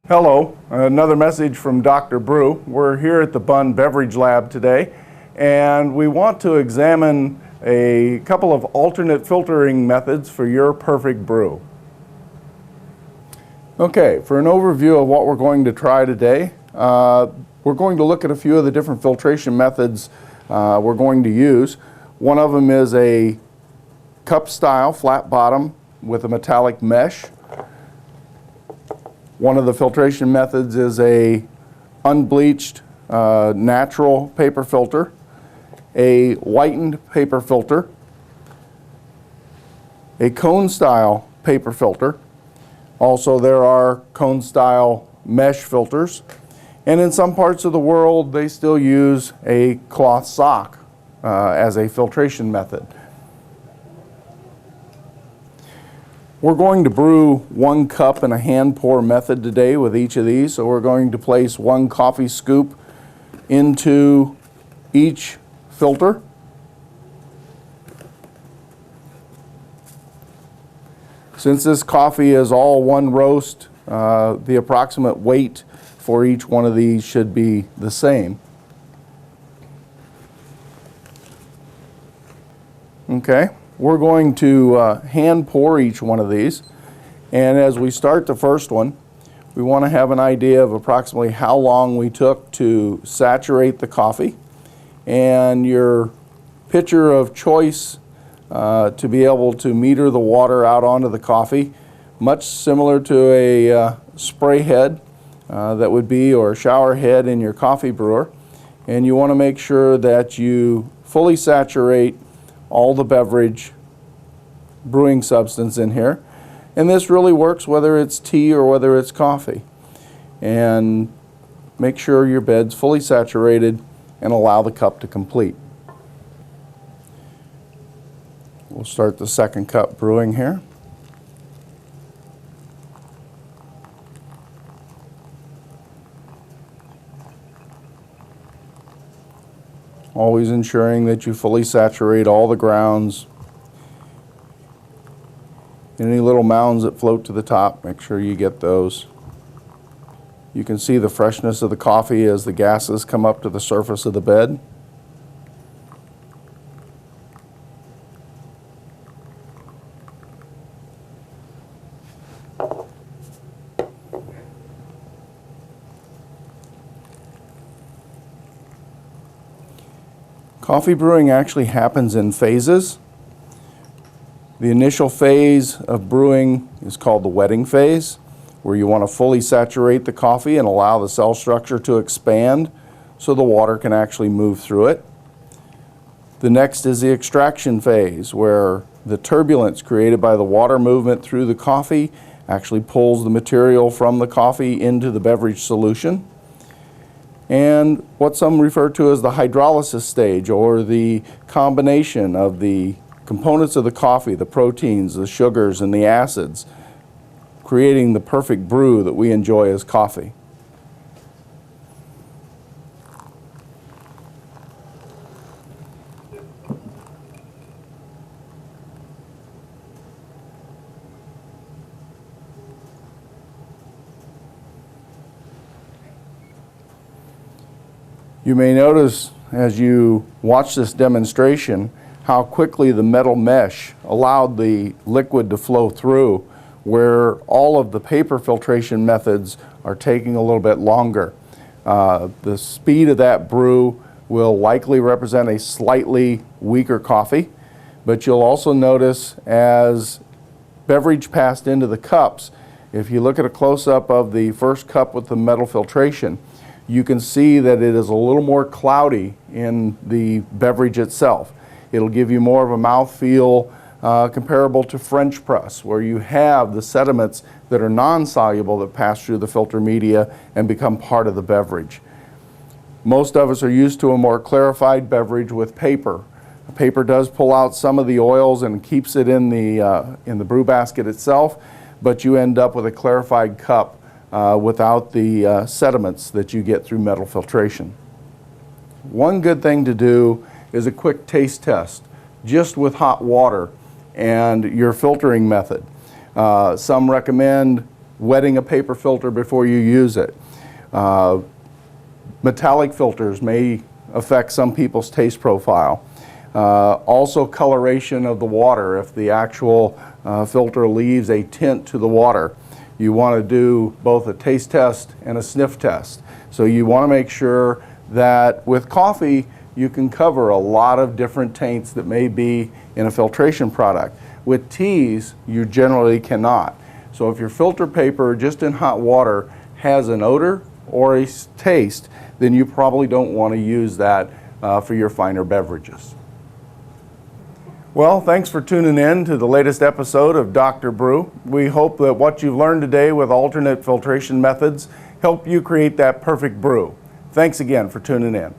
Hello, another message from Dr. Brew. We're here at the Bunn Beverage Lab today, and we want to examine a couple of alternate filtering methods for your perfect brew. Okay, for an overview of what we're going to try today, we're going to look at a few of the different filtration methods we're going to use. One of them is a cup style flat bottom with a metallic mesh. One of the filtration methods is a unbleached natural paper filter, a whitened paper filter, a cone style paper filter. Also there are cone style mesh filters, and in some parts of the world they still use a cloth sock as a filtration method. We're going to brew 1 cup in a hand pour method today with each of these. So we're going to place 1 coffee scoop into each filter. Since this coffee is all one roast, the approximate weight for each one of these should be the same. Okay. We're going to hand pour each one of these, and as we start the first one, we want to have an idea of approximately how long we took to saturate the coffee, and your pitcher of choice to be able to meter the water out onto the coffee, much similar to a spray head that would be, or a shower head in your coffee brewer. And you want to make sure that you fully saturate all the beverage brewing substance in here, and this really works whether it's tea or whether it's coffee. And make sure your bed's fully saturated and allow the cup to complete. We'll start the second cup brewing here. Always ensuring that you fully saturate all the grounds. Any little mounds that float to the top, make sure you get those. You can see the freshness of the coffee as the gases come up to the surface of the bed. Coffee brewing actually happens in phases. The initial phase of brewing is called the wetting phase, where you want to fully saturate the coffee and allow the cell structure to expand so the water can actually move through it. The next is the extraction phase, where the turbulence created by the water movement through the coffee actually pulls the material from the coffee into the beverage solution. And what some refer to as the hydrolysis stage, or the combination of the components of the coffee, the proteins, the sugars, and the acids, creating the perfect brew that we enjoy as coffee. You may notice as you watch this demonstration how quickly the metal mesh allowed the liquid to flow through, where all of the paper filtration methods are taking a little bit longer. The speed of that brew will likely represent a slightly weaker coffee, but you'll also notice as beverage passed into the cups, if you look at a close-up of the first cup with the metal filtration, you can see that it is a little more cloudy in the beverage itself. It'll give you more of a mouthfeel comparable to French press, where you have the sediments that are non-soluble that pass through the filter media and become part of the beverage. Most of us are used to a more clarified beverage with paper. Paper does pull out some of the oils and keeps it in the brew basket itself, but you end up with a clarified cup without the sediments that you get through metal filtration. One good thing to do is a quick taste test just with hot water and your filtering method. Some recommend wetting a paper filter before you use it. Metallic filters may affect some people's taste profile. Also coloration of the water. If the actual filter leaves a tint to the water, you want to do both a taste test and a sniff test. So you want to make sure that with coffee you can cover a lot of different taints that may be in a filtration product. With teas, you generally cannot. So if your filter paper just in hot water has an odor or a taste, then you probably don't want to use that for your finer beverages. Well, thanks for tuning in to the latest episode of Dr. Brew. We hope that what you've learned today with alternate filtration methods help you create that perfect brew. Thanks again for tuning in.